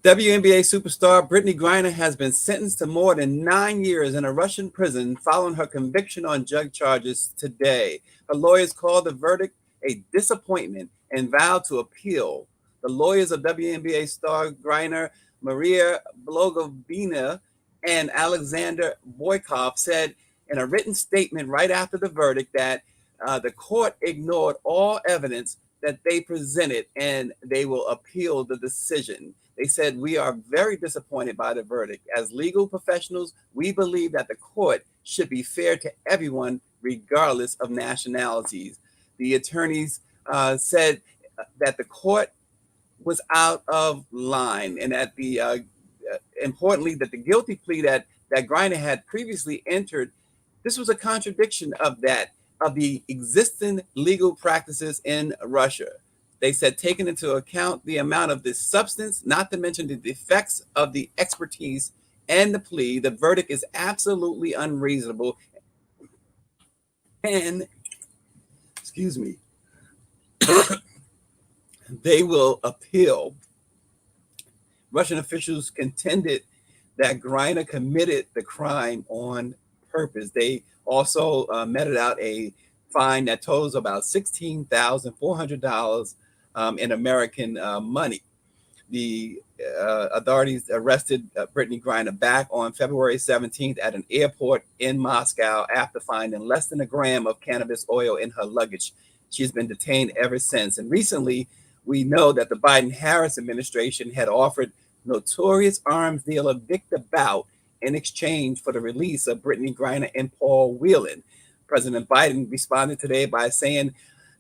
WNBA superstar Brittney Griner has been sentenced to more than 9 years in a Russian prison following her conviction on drug charges today. Her lawyers called the verdict a disappointment and vowed to appeal. The lawyers of WNBA star Griner, Maria Blogovina, and Alexander Boykov said in a written statement right after the verdict that the court ignored all evidence that they presented and they will appeal the decision. They said, "We are very disappointed by the verdict. As legal professionals, we believe that the court should be fair to everyone, regardless of nationalities." The attorneys said that the court was out of line and that importantly, that the guilty plea that Griner had previously entered, this was a contradiction of the existing legal practices in Russia. They said, taking into account the amount of this substance, not to mention the defects of the expertise and the plea, the verdict is absolutely unreasonable. And, excuse me, they will appeal. Russian officials contended that Griner committed the crime on purpose. They also meted out a fine that totals about $16,400 in American money. The authorities arrested Brittney Griner back on February 17th at an airport in Moscow after finding less than a gram of cannabis oil in her luggage. She's been detained ever since. And recently, we know that the Biden-Harris administration had offered notorious arms dealer Victor Bout in exchange for the release of Brittney Griner and Paul Whelan. President Biden responded today by saying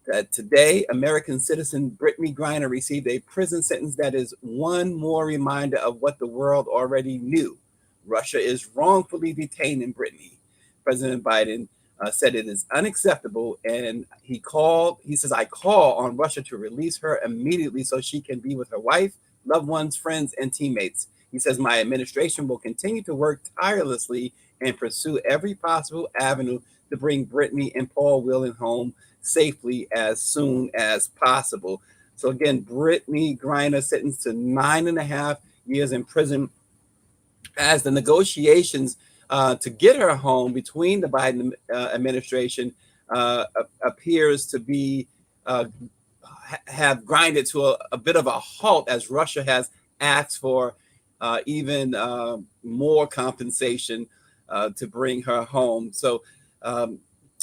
that today, American citizen Brittney Griner received a prison sentence that is one more reminder of what the world already knew. Russia is wrongfully detaining Brittney. President Biden said it is unacceptable, and he says, "I call on Russia to release her immediately so she can be with her wife, loved ones, friends, and teammates." He says, "My administration will continue to work tirelessly and pursue every possible avenue to bring Brittney and Paul Whelan home safely as soon as possible." So again, Brittney Griner sentenced to 9.5 years in prison as the negotiations to get her home between the Biden administration appears to be have grinded to a bit of a halt as Russia has asked for even more compensation to bring her home. So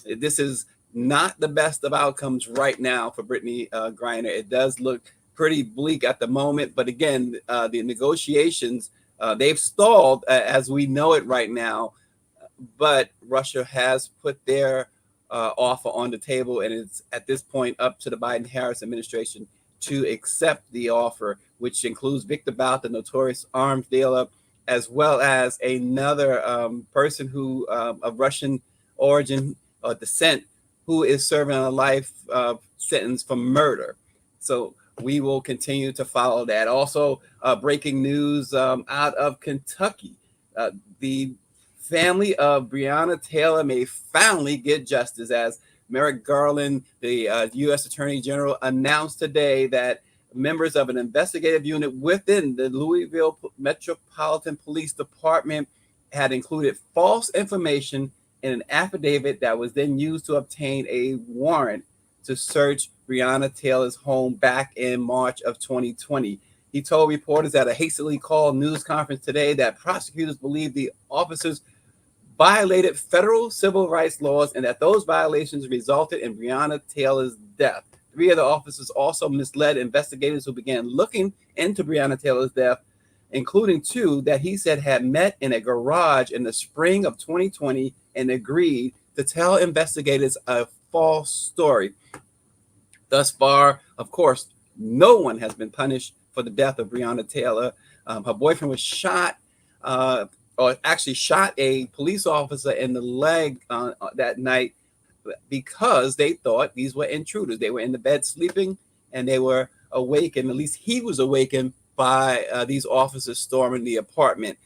this is not the best of outcomes right now for Brittney Griner. It does look pretty bleak at the moment, but again, the negotiations they've stalled as we know it right now. But Russia has put their offer on the table, and it's at this point up to the Biden-Harris administration to accept the offer, which includes Victor Bout, the notorious arms dealer, as well as another person who of Russian origin or descent who is serving a life sentence for murder. So we will continue to follow that. Also, breaking news out of Kentucky. The family of Breonna Taylor may finally get justice as Merrick Garland, the U.S. Attorney General, announced today that members of an investigative unit within the Louisville Metropolitan Police Department had included false information in an affidavit that was then used to obtain a warrant to search Breonna Taylor's home back in March of 2020. He told reporters at a hastily called news conference today that prosecutors believe the officers violated federal civil rights laws and that those violations resulted in Breonna Taylor's death. 3 of the officers also misled investigators who began looking into Breonna Taylor's death, including 2 that he said had met in a garage in the spring of 2020 and agreed to tell investigators a false story. Thus far, of course, no one has been punished for the death of Breonna Taylor. Her boyfriend was shot, or actually shot a police officer in the leg that night because they thought these were intruders. They were in the bed sleeping and they were awakened, at least he was awakened by these officers storming the apartment.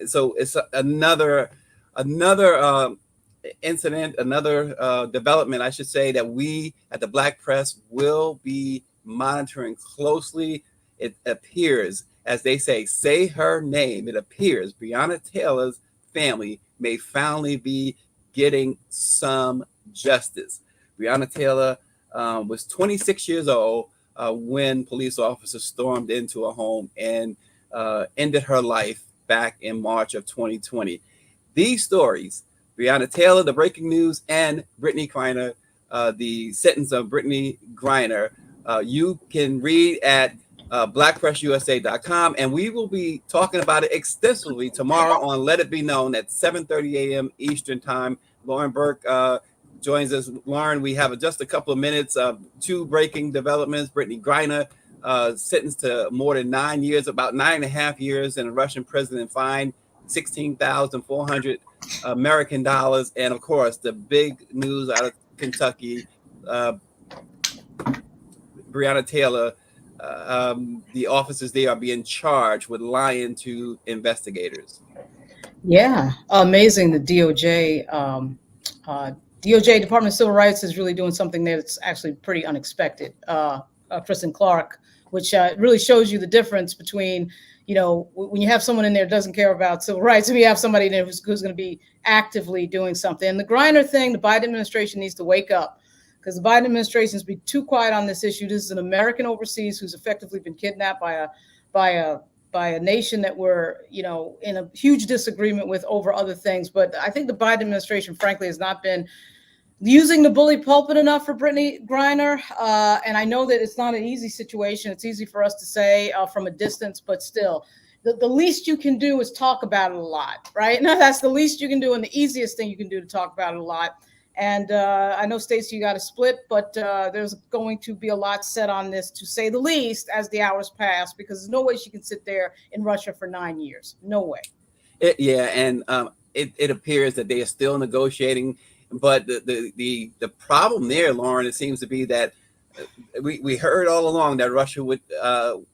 So it's another incident, another development, I should say, that we at the Black Press will be monitoring closely. it appears, as they say her name, it appears Breonna Taylor's family may finally be getting some justice. Breonna Taylor was 26 years old when police officers stormed into a home and ended her life back in March of 2020. These stories, Breonna Taylor, the breaking news, and Brittney Griner, the sentence of Brittney Griner, you can read at blackpressusa.com, and we will be talking about it extensively tomorrow on Let It Be Known at 7:30 a.m. Eastern Time. Lauren Burke joins us. Lauren, we have just a couple of minutes of two breaking developments. Brittney Griner sentenced to more than 9 years, about 9.5 years in a Russian prison, and fined 16,400 American dollars. And of course, the big news out of Kentucky, Breonna Taylor, the officers there are being charged with lying to investigators. Yeah, amazing. The DOJ, DOJ, Department of Civil Rights, is really doing something that's actually pretty unexpected. Kristen Clark, which really shows you the difference between, when you have someone in there who doesn't care about civil rights, and you have somebody in there who's going to be actively doing something. And the Griner thing, the Biden administration needs to wake up, because the Biden administration has been too quiet on this issue. This is an American overseas who's effectively been kidnapped by a nation that we're, in a huge disagreement with over other things. But I think the Biden administration, frankly, has not been using the bully pulpit enough for Brittney Griner. And I know that it's not an easy situation. It's easy for us to say from a distance, but still, the least you can do is talk about it a lot, right? Now, that's the least you can do, and the easiest thing you can do to talk about it a lot. And I know, Stacey, you got to split, but there's going to be a lot said on this, to say the least, as the hours pass, because there's no way she can sit there in Russia for 9 years. No way. It appears that they are still negotiating. But the problem there, Lauren, it seems to be that we heard all along that Russia would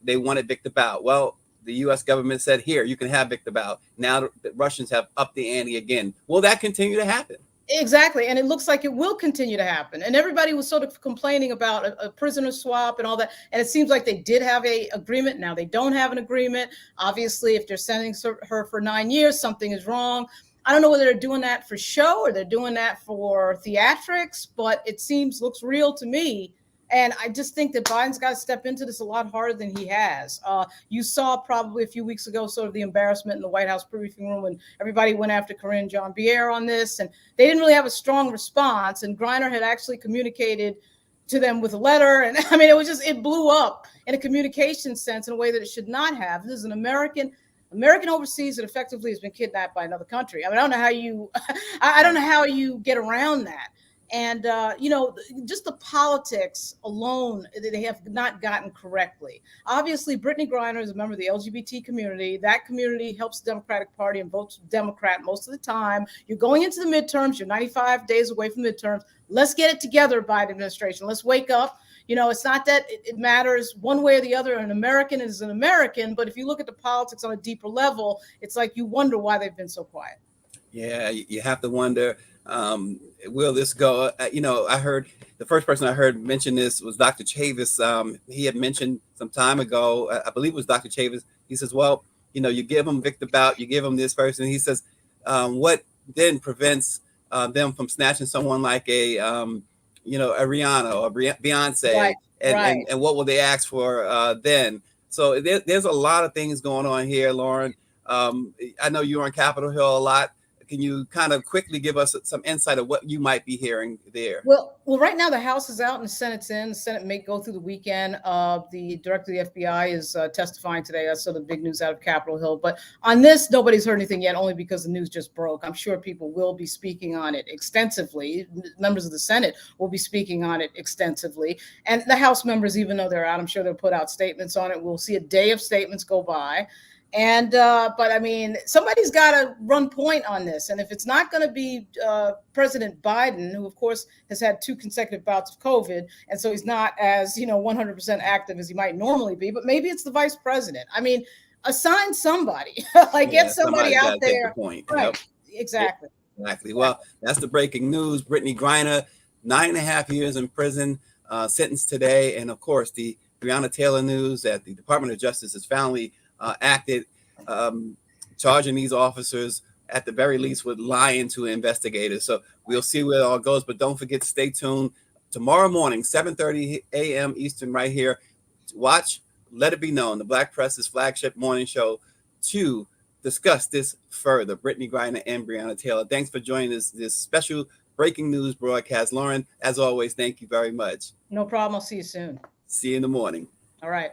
they wanted Victor Bout. Well, the U.S. government said, here, you can have Victor Bout. Now the Russians have upped the ante again. Will that continue to happen? Exactly. And it looks like it will continue to happen. And everybody was sort of complaining about a prisoner swap and all that. And it seems like they did have an agreement. Now they don't have an agreement. Obviously, if they're sending her for 9 years, something is wrong. I don't know whether they're doing that for show or they're doing that for theatrics, but it looks real to me. And I just think that Biden's got to step into this a lot harder than he has. You saw probably a few weeks ago sort of the embarrassment in the White House briefing room when everybody went after Karine Jean-Pierre on this, and they didn't really have a strong response. And Griner had actually communicated to them with a letter. And I mean, it blew up in a communication sense in a way that it should not have. This is an American overseas that effectively has been kidnapped by another country. I mean, I don't know how you get around that. And, just the politics alone, they have not gotten correctly. Obviously, Brittney Griner is a member of the LGBT community. That community helps the Democratic Party and votes Democrat most of the time. You're going into the midterms. You're 95 days away from midterms. Let's get it together, Biden administration. Let's wake up. It's not that it matters one way or the other. An American is an American. But if you look at the politics on a deeper level, it's like you wonder why they've been so quiet. Yeah, you have to wonder, will this go? I heard the first person I heard mention this was Dr. Chavis. He had mentioned some time ago, I believe it was Dr. Chavis. He says, well, you give them Victor Bout, you give them this person. He says, what then prevents them from snatching someone like a Rihanna or Beyonce, right, and what will they ask for then? So there's a lot of things going on here, Lauren. I know you're on Capitol Hill a lot. Can you kind of quickly give us some insight of what you might be hearing there? Well, right now the House is out and the Senate's in. The Senate may go through the weekend. The director of the FBI is testifying today. That's sort of big news out of Capitol Hill. But on this, nobody's heard anything yet, only because the news just broke. I'm sure people will be speaking on it extensively. Members of the Senate will be speaking on it extensively. And the House members, even though they're out, I'm sure they'll put out statements on it. We'll see a day of statements go by. And but I mean, somebody's got to run point on this. And if it's not going to be President Biden, who, of course, has had 2 consecutive bouts of COVID, and so he's not as 100% active as he might normally be, but maybe it's the vice president. I mean, assign somebody, get somebody out there. Take the point. Right. Yep. Exactly. Exactly. Well, that's the breaking news. Brittney Griner, 9.5 years in prison, sentenced today. And of course, the Breonna Taylor news that the Department of Justice has finally acted, charging these officers at the very least with lying to investigators. So we'll see where it all goes. But don't forget to stay tuned tomorrow morning, 7:30 a.m. Eastern, right here. Watch Let It Be Known, the Black Press's flagship morning show, to discuss this further. Brittney Griner and Breonna Taylor. Thanks for joining this special breaking news broadcast. Lauren, as always, thank you very much. No problem. I'll see you soon. See you in the morning. All right.